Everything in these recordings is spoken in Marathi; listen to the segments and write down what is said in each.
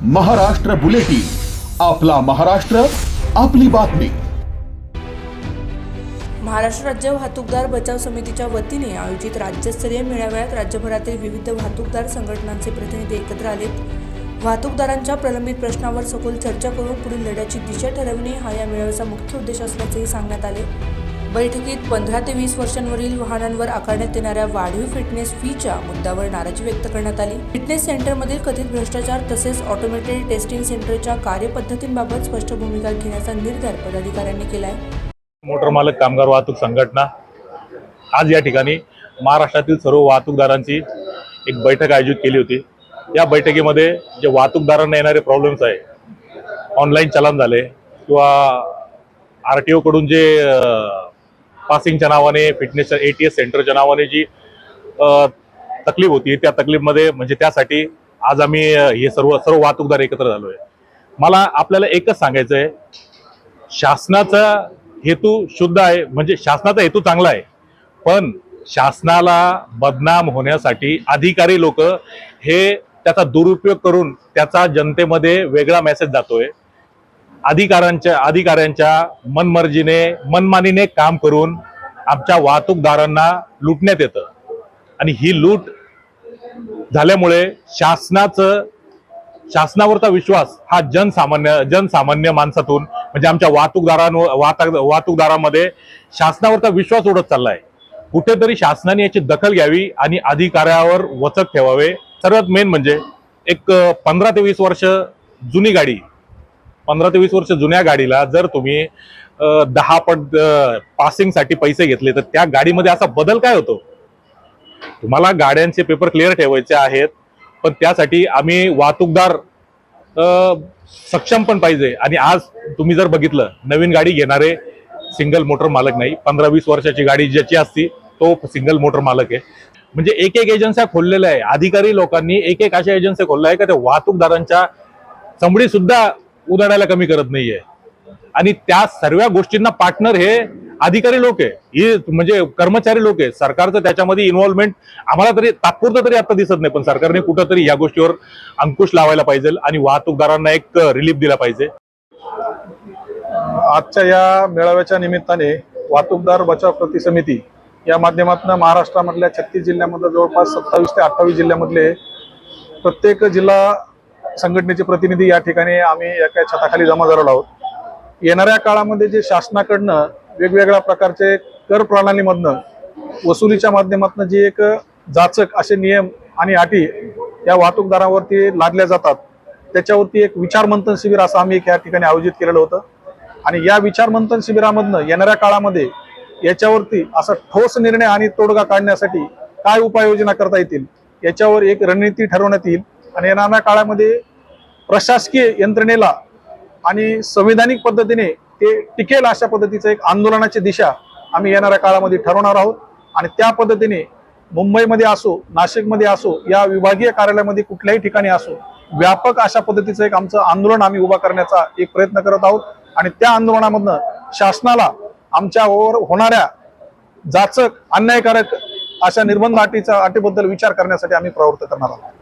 महाराष्ट्र बुलेटिन, आपला महाराष्ट्र, आपली बातमी। महाराष्ट्र राज्य वाहतूकदार बचाव समितीच्या वतीने आयोजित राज्यस्तरीय मेळाव्यात राज्यभरातील विविध वाहतूकदार संघटनांचे प्रतिनिधी एकत्र आलेत। वाहतूकदारांच्या प्रलंबित प्रश्नावर सखोल चर्चा करून पुढील लढ्याची दिशा ठरवणे हा या मेळाव्याचा मुख्य उद्देश असल्याचेही सांगण्यात आले। बैठकीत 15 ते 20 वर्षांवरील वाहनांवर आकारण्यात येणाऱ्या वाढीव फिटनेस फीच्या मुद्द्यावर नाराजी व्यक्त करण्यात आली। फिटनेस सेंटरमधील कथित भ्रष्टाचार तसेच ऑटोमेटेड टेस्टिंग सेंटरच्या कार्यपद्धतींबाबत स्पष्ट भूमिका घेण्याचा निर्धार पदाधिकाऱ्यांनी केला आहे। मोटर मालक कामगार वाहतूक संघटना आज या ठिकाणी महाराष्ट्रातील सर्व वाहतूकदारांची एक बैठक आयोजित केली होती। या बैठकीमध्ये जे वाहतूकदारांना येणारे प्रॉब्लेम्स आहे, ऑनलाईन चलन झाले किंवा आरटीओ कडून जे पासिंगच्या नावाने फिटनेस एटीएस सेंटरच्या नावाने जी तकलीफ होती, त्या तकलीफमध्ये म्हणजे त्यासाठी आज आम्ही हे सर्व वाहतूकदार एकत्र झालोय। मला आपल्याला एकच सांगायचं आहे, शासनाचा हेतू शुद्ध आहे, म्हणजे शासनाचा हेतू चांगला आहे, पण शासनाला बदनाम होण्यासाठी अधिकारी लोक हे त्याचा दुरुपयोग करून त्याचा जनतेमध्ये वेगळा मेसेज जातोय। अधिकाऱ्यांच्या मनमानीने काम करून आमच्या वाहतूकदारांना लुटण्यात येतं आणि ही लूट झाल्यामुळे शासनावरचा विश्वास हा जनसामान्य माणसातून म्हणजे आमच्या वाहतूकदारांमध्ये शासनावरचा विश्वास उडत चाललाय। कुठेतरी शासनाने याची दखल घ्यावी आणि अधिकाऱ्यावर वचक ठेवावे। सर्वात मेन म्हणजे एक 15 ते 20 वर्ष जुनी गाडी, 15 ते 20 वर्ष जुन्या गाडीला जर तुम्ही 10 पट पासिंगसाठी पैसे घेतले तर त्या गाडीमध्ये असा बदल काय होतो? तुम्हाला गाड्यांचे पेपर क्लिअर ठेवायचे आहेत, पण त्यासाठी आम्ही वाहतूकदार सक्षम पण पाहिजे। आणि आज तुम्ही जर बघितलं, नवीन गाडी घेणारे सिंगल मोटर मालक नाही, 15-20 वर्षाची गाडी ज्याची असती तो सिंगल मोटर मालक आहे। म्हणजे एक एजन्स्या खोललेल्या आहे, अधिकारी लोकांनी एक अशा एजन्स्या खोलल्या आहे का त्या वाहतूकदारांच्या चमडी सुद्धा उदाडायला कमी करत नाहीये। आणि त्या सर्व गोष्टींना पार्टनर हे अधिकारी लोक आहे, हे म्हणजे कर्मचारी लोक आहे। सरकारचं त्याच्यामध्ये इन्व्हॉल्वमेंट आम्हाला तरी तात्पुरतं तरी आता दिसत नाही, पण सरकारने कुठंतरी या गोष्टीवर अंकुश लावायला पाहिजे आणि वाहतूकदारांना एक रिलीफ दिला पाहिजे। आजच्या या मेळाव्याच्या निमित्ताने वाहतूकदार बचाव कृती समिती या माध्यमातून महाराष्ट्रामधल्या 36 जिल्ह्यामध्ये जवळपास 27 ते 28 जिल्ह्यामधले प्रत्येक जिल्हा संघटनेचे प्रतिनिधी या ठिकाणी आम्ही एका छताखाली जमा झालेलो आहोत। येणाऱ्या काळामध्ये जे शासनाकडनं वेगवेगळ्या प्रकारचे कर प्रणालीमधनं वसुलीच्या माध्यमातून जे एक जाचक असे नियम आणि अटी या वाहतूकदारांवरती लादल्या जातात, त्याच्यावरती एक विचारमंथन शिबिर असं आम्ही या ठिकाणी आयोजित केलेलं होतं। आणि या विचारमंथन शिबिरामधनं येणाऱ्या काळामध्ये याच्यावरती असा ठोस निर्णय आणि तोडगा काढण्यासाठी काय उपाययोजना करता येतील याच्यावर एक रणनीती ठरवण्यात येईल। आणि येणाऱ्या काळामध्ये प्रशासकीय यंत्रणेला आणि संविधानिक पद्धतीने ते टिकेल अशा पद्धतीचं एक आंदोलनाची दिशा आम्ही येणाऱ्या काळामध्ये ठरवणार आहोत। आणि त्या पद्धतीने मुंबईमध्ये असो, नाशिकमध्ये असो, या विभागीय कार्यालयामध्ये कुठल्याही ठिकाणी असो, व्यापक अशा पद्धतीचं एक आमचं आंदोलन आम्ही उभा करण्याचा एक प्रयत्न करत आहोत। आणि त्या आंदोलनामधनं शासनाला आमच्यावर होणाऱ्या जाचक अन्यायकारक अशा निर्बंध अटीबद्दल विचार करण्यासाठी आम्ही प्रवृत्त करणार आहोत।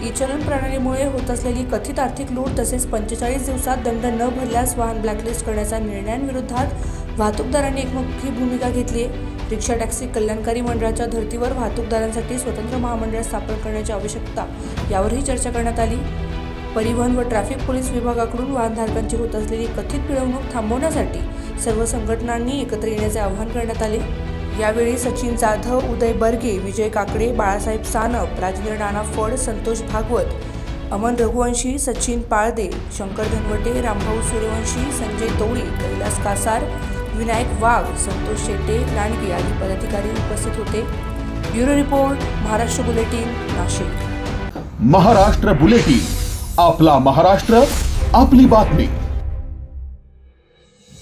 ई-चलन प्रणालीमुळे होत असलेली कथित आर्थिक लूट तसेच 45 दिवसात दंड न भरल्यास वाहन ब्लॅकलिस्ट करण्याच्या निर्णयांविरोधात वाहतूकदारांनी एकमुखी भूमिका घेतली आहे। रिक्षा टॅक्सी कल्याणकारी मंडळाच्या धर्तीवर वाहतूकदारांसाठी स्वतंत्र महामंडळ स्थापन करण्याची आवश्यकता यावरही चर्चा करण्यात आली। परिवहन व ट्रॅफिक पोलीस विभागाकडून वाहनधारकांची होत असलेली कथित पिळवणूक थांबवण्यासाठी सर्व संघटनांनी एकत्र येण्याचे आवाहन करण्यात आले। यावेळी सचिन जाधव, उदय बर्गे, विजय काकडे, बाळासाहेब सानप, राजेंद्र नाना फड, संतोष भागवत, अमन रघुवंशी, सचिन पाळदे, शंकर धनवटे, रामभाऊ सूर्यवंशी, संजय तोळी, कैलास कासार, विनायक वाघ, संतोष शेटे, लांडगे आदी पदाधिकारी उपस्थित होते। Bureau report, Maharashtra bulletin, Nashik. Maharashtra bulletin, आपला महाराष्ट्र, आपली बातमी।